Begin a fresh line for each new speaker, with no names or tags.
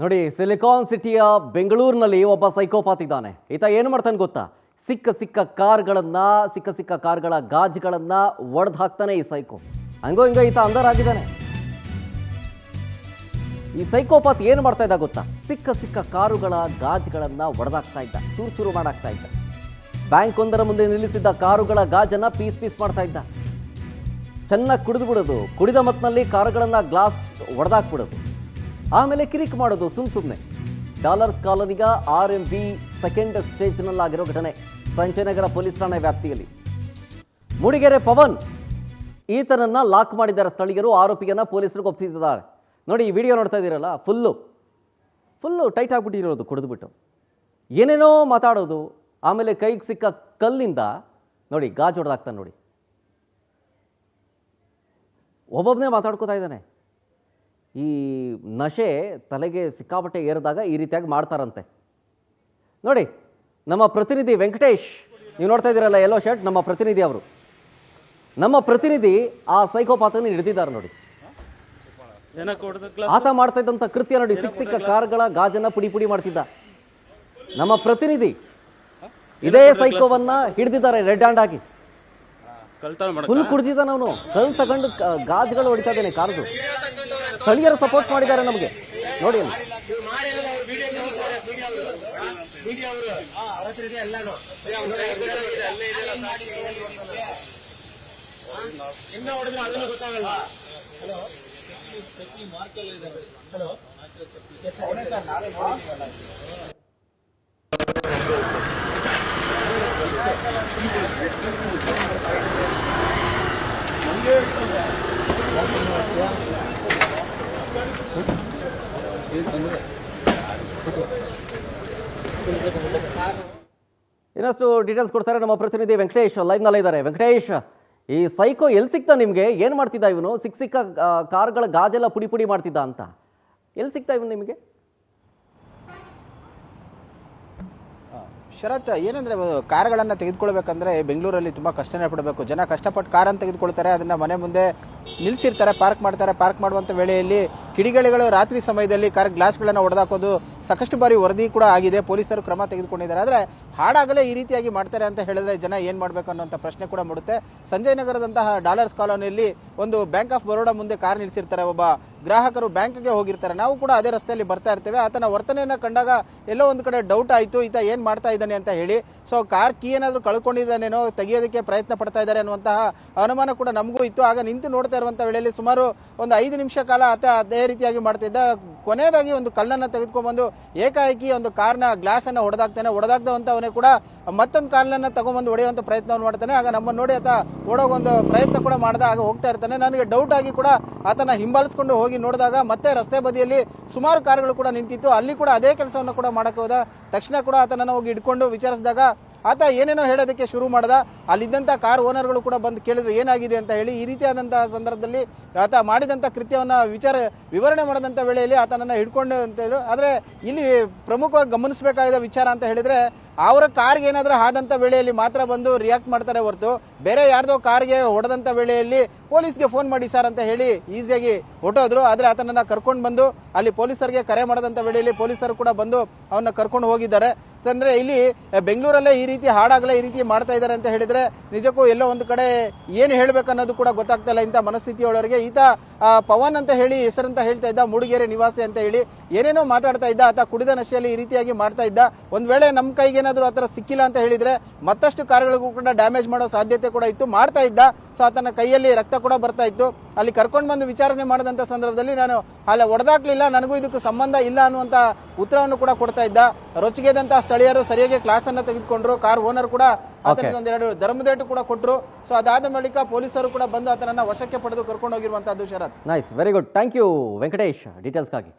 ನೋಡಿ, ಸಿಲಿಕಾನ್ ಸಿಟಿಯ ಬೆಂಗಳೂರಿನಲ್ಲಿ ಒಬ್ಬ ಸೈಕೋಪಾತ್ ಇದ್ದಾನೆ. ಈತ ಏನು ಮಾಡ್ತಾನೆ ಗೊತ್ತಾ? ಸಿಕ್ಕ ಕಾರ್ಗಳ ಗಾಜುಗಳನ್ನ ಒಡೆದು ಹಾಕ್ತಾನೆ ಈ ಸೈಕೋ. ಹಂಗೋ ಹಿಂಗೋ ಈತ ಅಂದರಾಗಿದ್ದಾನೆ. ಈ ಸೈಕೋಪಾತ್ ಏನು ಮಾಡ್ತಾ ಇದ್ದ ಗೊತ್ತಾ? ಸಿಕ್ಕ ಕಾರುಗಳ ಗಾಜುಗಳನ್ನ ಒಡೆದಾಕ್ತಾ ಇದ್ದ, ಚೂರು ಮಾಡಾಕ್ತಾ ಇದ್ದ. ಬ್ಯಾಂಕ್ ಒಂದರ ಮುಂದೆ ನಿಲ್ಲಿಸಿದ್ದ ಕಾರುಗಳ ಗಾಜನ್ನ ಪೀಸ್ ಮಾಡ್ತಾ ಇದ್ದ. ಚೆನ್ನಾಗಿ ಕುಡಿದು ಬಿಡೋದು, ಕುಡಿದ ಮತ್ತಿನಲ್ಲಿ ಕಾರುಗಳನ್ನ ಗ್ಲಾಸ್ ಒಡೆದಾಕ್ಬಿಡೋದು, ಆಮೇಲೆ ಕಿರಿಕ್ ಮಾಡೋದು ಸುಮ್ಮನೆ. ಡಾಲರ್ಸ್ ಕಾಲೋನಿಗ RMB ಸೆಕೆಂಡ್ ಸ್ಟೇಜ್ನಲ್ಲಾಗಿರೋ ಘಟನೆ ಸಂಜಯನಗರ ಪೊಲೀಸ್ ಠಾಣೆ ವ್ಯಾಪ್ತಿಯಲ್ಲಿ. ಮೂಡಿಗೆರೆ ಪವನ್ ಈತನನ್ನ ಲಾಕ್ ಮಾಡಿದ್ದಾರೆ ಸ್ಥಳೀಯರು. ಆರೋಪಿಯನ್ನ ಪೊಲೀಸರಿಗೆ ಒಪ್ಪಿಸಿದ್ದಾರೆ. ನೋಡಿ, ಈ ವಿಡಿಯೋ ನೋಡ್ತಾ ಇದ್ದೀರಲ್ಲ, ಫುಲ್ಲು ಟೈಟ್ ಆಗಿಬಿಟ್ಟಿರೋದು ಕುಡಿದ್ಬಿಟ್ಟು, ಏನೇನೋ ಮಾತಾಡೋದು, ಆಮೇಲೆ ಕೈಗೆ ಸಿಕ್ಕ ಕಲ್ಲಿಂದ ನೋಡಿ ಗಾಜು ಹೊಡೆದಾಗ್ತಾನೆ. ನೋಡಿ, ಒಬ್ಬೊಬ್ಬನೇ ಮಾತಾಡ್ಕೋತಾ ಇದ್ದಾನೆ. ಈ ನಶೆ ತಲೆಗೆ ಸಿಕ್ಕಾಪಟ್ಟೆ ಏರಿದಾಗ ಈ ರೀತಿಯಾಗಿ ಮಾಡ್ತಾರಂತೆ. ನೋಡಿ, ನಮ್ಮ ಪ್ರತಿನಿಧಿ ವೆಂಕಟೇಶ್, ನೀವು ನೋಡ್ತಾ ಇದ್ದೀರಲ್ಲ ಯೆಲ್ಲೋ ಶರ್ಟ್, ನಮ್ಮ ಪ್ರತಿನಿಧಿ ಅವರು. ನಮ್ಮ ಪ್ರತಿನಿಧಿ ಆ ಸೈಕೋಪಾತನ್ನು ಹಿಡಿದಿದ್ದಾರೆ. ನೋಡಿ, ಆತ ಮಾಡ್ತಾ ಇದ್ದಂಥ ಕೃತ್ಯ ನೋಡಿ, ಸಿಕ್ಕ ಕಾರ್ಗಳ ಗಾಜನ್ನ ಪುಡಿ ಮಾಡ್ತಿದ್ದ. ನಮ್ಮ ಪ್ರತಿನಿಧಿ ಇದೇ ಸೈಕೋವನ್ನ ಹಿಡಿದಿದ್ದಾರೆ ರೆಡ್ ಹ್ಯಾಂಡ್ ಆಗಿ. ಫುಲ್ ಕುಡ್ದಿದ್ದಾನ ಅವನು. ಕಲ್ ತಗೊಂಡು ಗಾಜುಗಳು ಹೊಡಿತಾ ಇದ್ದಾನೆ ಕಾರ್ದು. ಸ್ಥಳೀಯರು ಸಪೋರ್ಟ್ ಮಾಡಿದ್ದಾರೆ ನಮಗೆ. ನೋಡಿ ಅಲ್ಲಿ ಇನ್ನಷ್ಟು ಡೀಟೇಲ್ಸ್ ಕೊಡ್ತಾರೆ ನಮ್ಮ ಪ್ರತಿನಿಧಿ ವೆಂಕಟೇಶ್, ಲೈವ್ನಲ್ಲೇ ಇದ್ದಾರೆ. ವೆಂಕಟೇಶ್, ಈ ಸೈಕೋ ಎಲ್ಲಿ ಸಿಗ್ತಾ ನಿಮಗೆ? ಏನು ಮಾಡ್ತಿದ್ದ ಇವನು? ಸಿಕ್ಕ ಕಾರ್ಗಳ ಗಾಜೆಲ್ಲ ಪುಡಿ ಮಾಡ್ತಿದ್ದ ಅಂತ ಎಲ್ಲಿ ಸಿಗ್ತಾ ಇವನು ನಿಮಗೆ?
ಶರತ್, ಏನಂದ್ರೆ ಕಾರ್ಗಳನ್ನ ತೆಗೆದುಕೊಳ್ಬೇಕಂದ್ರೆ ಬೆಂಗಳೂರಲ್ಲಿ ತುಂಬಾ ಕಷ್ಟನೇ ಪಡಬೇಕು. ಜನ ಕಷ್ಟಪಟ್ಟು ಕಾರನ್ನು ತೆಗೆದುಕೊಳ್ತಾರೆ, ಅದನ್ನ ಮನೆ ಮುಂದೆ ನಿಲ್ಸಿರ್ತಾರೆ, ಪಾರ್ಕ್ ಮಾಡ್ತಾರೆ. ಪಾರ್ಕ್ ಮಾಡುವಂತ ವೇಳೆಯಲ್ಲಿ ಕಿಡಿಗೇಡಿಗಳು ರಾತ್ರಿ ಸಮಯದಲ್ಲಿ ಕಾರ್ ಗ್ಲಾಸ್ಗಳನ್ನ ಹೊಡೆದಾಕೋದು ಸಾಕಷ್ಟು ಬಾರಿ ವರದಿ ಕೂಡ ಆಗಿದೆ. ಪೊಲೀಸರು ಕ್ರಮ ತೆಗೆದುಕೊಂಡಿದ್ದಾರೆ. ಆದ್ರೆ ಹಾಡಾಗಲೇ ಈ ರೀತಿಯಾಗಿ ಮಾಡ್ತಾರೆ ಅಂತ ಹೇಳಿದ್ರೆ ಜನ ಏನ್ ಮಾಡ್ಬೇಕು ಅನ್ನೋಂಥ ಪ್ರಶ್ನೆ ಕೂಡ ಮೂಡುತ್ತೆ. ಸಂಜಯ್ ನಗರದಂತಹ ಡಾಲರ್ಸ್ ಕಾಲೋನಿಯಲ್ಲಿ ಒಂದು ಬ್ಯಾಂಕ್ ಆಫ್ ಬರೋಡಾ ಮುಂದೆ ಕಾರ್ ನಿಲ್ಸಿರ್ತಾರೆ. ಒಬ್ಬ ಗ್ರಾಹಕರು ಬ್ಯಾಂಕ್ಗೆ ಹೋಗಿರ್ತಾರೆ. ನಾವು ಕೂಡ ಅದೇ ರಸ್ತೆಯಲ್ಲಿ ಬರ್ತಾ ಇರ್ತೇವೆ. ಆತನ ವರ್ತನೆಯನ್ನ ಕಂಡಾಗ ಎಲ್ಲೋ ಒಂದ್ ಕಡೆ ಡೌಟ್ ಆಯ್ತು, ಈತ ಏನ್ ಮಾಡ್ತಾ ಇದ್ದಾನೆ ಅಂತ ಹೇಳಿ. ಸೊ ಕಾರ್ ಕೀ ಏನಾದ್ರು ಕಳ್ಕೊಂಡಿದ್ದಾನೇನೋ, ತೆಗೆಯೋದಕ್ಕೆ ಪ್ರಯತ್ನ ಪಡ್ತಾ ಇದ್ದಾರೆ ಅನ್ನುವಂತಹ ಅನುಮಾನ ಕೂಡ ನಮಗೂ ಇತ್ತು. ಆಗ ನಿಂತು ನೋಡ್ತಾ ಇರುವಂತಹ ವೇಳೆಯಲ್ಲಿ ಸುಮಾರು ಒಂದು 5 ನಿಮಿಷ ಕಾಲ ಆತ ಅದೇ ರೀತಿಯಾಗಿ ಮಾಡ್ತಿದ್ದ. ಕೊನೆಯದಾಗಿ ಒಂದು ಕಲ್ಲನ್ನ ತೆಗೆದುಕೊಂಡ್ಬಂದು ಏಕಾಏಕಿ ಒಂದು ಕಾರ್ನ ಗ್ಲಾಸ್ ಅನ್ನ ಹೊಡೆದಾಕ್ತಾನೆ. ಹೊಡೆದಾಕ್ದವಂತವನೇ ಕೂಡ ಮತ್ತೊಂದು ಕಾಲನ್ನ ತಗೊಂಡ್ಬಂದು ಹೊಡೆಯುವಂತ ಪ್ರಯತ್ನವನ್ನು ಮಾಡ್ತಾನೆ. ಆಗ ನಮ್ಮನ್ನು ನೋಡಿ ಆತ ಓಡೋಗೊಂದು ಪ್ರಯತ್ನ ಕೂಡ ಮಾಡ್ದ. ಆಗ ಹೋಗ್ತಾ ಇರ್ತಾನೆ. ನನಗೆ ಡೌಟ್ ಆಗಿ ಕೂಡ ಆತನ ಹಿಂಬಾಲಿಸಿಕೊಂಡು ಹೋಗಿ ನೋಡಿದಾಗ ಮತ್ತೆ ರಸ್ತೆ ಬದಿಯಲ್ಲಿ ಸುಮಾರು ಕಾರುಗಳು ಕೂಡ ನಿಂತಿತ್ತು. ಅಲ್ಲಿ ಕೂಡ ಅದೇ ಕೆಲಸವನ್ನು ಕೂಡ ಮಾಡಕ್ಕೆ ಹೋದ. ತಕ್ಷಣ ಕೂಡ ಆತನನ್ನು ಹೋಗಿ ಹಿಡ್ಕೊಂಡು ವಿಚಾರಿಸಿದಾಗ ಆತ ಏನೇನೋ ಹೇಳೋದಕ್ಕೆ ಶುರು ಮಾಡ್ದ. ಅಲ್ಲಿದ್ದಂತ ಕಾರ್ ಓನರ್ಗಳು ಕೂಡ ಬಂದು ಕೇಳಿದ್ರು ಏನಾಗಿದೆ ಅಂತ ಹೇಳಿ. ಈ ರೀತಿಯಾದಂತಹ ಸಂದರ್ಭದಲ್ಲಿ ಆತ ಮಾಡಿದಂತ ಕೃತ್ಯವನ್ನ ವಿವರಣೆ ಮಾಡಿದಂತ ವೇಳೆಯಲ್ಲಿ ಆತನನ್ನ ಹಿಡ್ಕೊಂಡು ಅಂತ ಹೇಳಿದ್ರು. ಆದ್ರೆ ಇಲ್ಲಿ ಪ್ರಮುಖವಾಗಿ ಗಮನಿಸಬೇಕಾದ ವಿಚಾರ ಅಂತ ಹೇಳಿದ್ರೆ, ಅವರ ಕಾರ್ಗೆ ಏನಾದ್ರೂ ಆದಂತ ವೇಳೆಯಲ್ಲಿ ಮಾತ್ರ ಬಂದು ರಿಯಾಕ್ಟ್ ಮಾಡ್ತಾರೆ ಹೊರತು ಬೇರೆ ಯಾರ್ದೋ ಕಾರ್ಗೆ ಹೊಡೆದಂತ ವೇಳೆಯಲ್ಲಿ ಪೊಲೀಸ್ಗೆ ಫೋನ್ ಮಾಡಿ ಸರ್ ಅಂತ ಹೇಳಿ ಈಸಿಯಾಗಿ ಹೊಟ್ಟೋದ್ರು. ಆದ್ರೆ ಆತನನ್ನ ಕರ್ಕೊಂಡು ಬಂದು ಅಲ್ಲಿ ಪೊಲೀಸರಿಗೆ ಕರೆ ಮಾಡದಂತ ವೇಳೆಯಲ್ಲಿ ಪೊಲೀಸರು ಕೂಡ ಬಂದು ಅವನ್ನ ಕರ್ಕೊಂಡು ಹೋಗಿದ್ದಾರೆ. ಅಂದ್ರೆ ಇಲ್ಲಿ ಬೆಂಗಳೂರಲ್ಲೇ ಈ ರೀತಿ ಹಾಡಾಗಲೇ ಈ ರೀತಿ ಮಾಡ್ತಾ ಇದ್ದಾರೆ ಅಂತ ಹೇಳಿದ್ರೆ ನಿಜಕ್ಕೂ ಎಲ್ಲೋ ಒಂದು ಕಡೆ ಏನು ಹೇಳ್ಬೇಕನ್ನೋದು ಕೂಡ ಗೊತ್ತಾಗ್ತಾ ಇಲ್ಲ ಇಂಥ ಮನಸ್ಥಿತಿಯೊಳಗೆ. ಈತ ಪವನ್ ಅಂತ ಹೇಳಿ ಹೆಸರಂತ ಹೇಳ್ತಾ ಇದ್ದ, ಮೂಡಿಗೆರೆ ನಿವಾಸಿ ಅಂತ ಹೇಳಿ ಏನೇನೋ ಮಾತಾಡ್ತಾ ಇದ್ದ. ಆತ ಕುಡಿದ ನಶೆಯಲ್ಲಿ ಈ ರೀತಿಯಾಗಿ ಮಾಡ್ತಾ ಇದ್ದ. ಒಂದ್ ವೇಳೆ ನಮ್ಮ ಕೈಗೆ ಏನಾದ್ರು ಆತರ ಸಿಕ್ಕಿಲ್ಲ ಅಂತ ಹೇಳಿದ್ರೆ ಮತ್ತಷ್ಟು ಕಾರುಗಳಿಗೂ ಕೂಡ ಡ್ಯಾಮೇಜ್ ಮಾಡೋ ಸಾಧ್ಯತೆ ಕೂಡ ಇತ್ತು. ಮಾಡ್ತಾ ಇದ್ದ. ಸೊ ಆತನ ಕೈಯಲ್ಲಿ ರಕ್ತ ಕೂಡ ಬರ್ತಾ ಇತ್ತು. ಅಲ್ಲಿ ಕರ್ಕೊಂಡು ಬಂದು ವಿಚಾರಣೆ ಮಾಡಿದಂತ ಸಂದರ್ಭದಲ್ಲಿ ನಾನು ಅಲ್ಲಿ ಹೊಡೆದಾಕ್ಲಿಲ್ಲ, ನನಗೂ ಇದಕ್ಕೂ ಸಂಬಂಧ ಇಲ್ಲ ಅನ್ನುವಂತ ಉತ್ತರವನ್ನು ಕೂಡ ಕೊಡ್ತಾ ಇದ್ದ. ರೊಚ್ಚಿಗೆದಂತಹ ಸ್ಥಳೀಯರು ಸರಿಯಾಗಿ ಕ್ಲಾಸ್ ಅನ್ನ ತೆಗೆದುಕೊಂಡ್ರು. ಕಾರ್ ಓನರ್ ಕೂಡ ಆತನಿಗೆ ಒಂದೆರಡು ಧರ್ಮದೇಟು ಕೂಡ ಕೊಟ್ಟರು. ಸೊ ಅದಾದ ಬಳಿಕ ಪೊಲೀಸರು ಕೂಡ ಬಂದು ಆತನನ್ನ ವಶಕ್ಕೆ ಪಡೆದು ಕರ್ಕೊಂಡು ಹೋಗಿರುವಂತಹದ್ದು. Sharath,
nice, very good, thank you Venkatesh ಡೀಟೇಲ್ಸ್ಗಾಗಿ.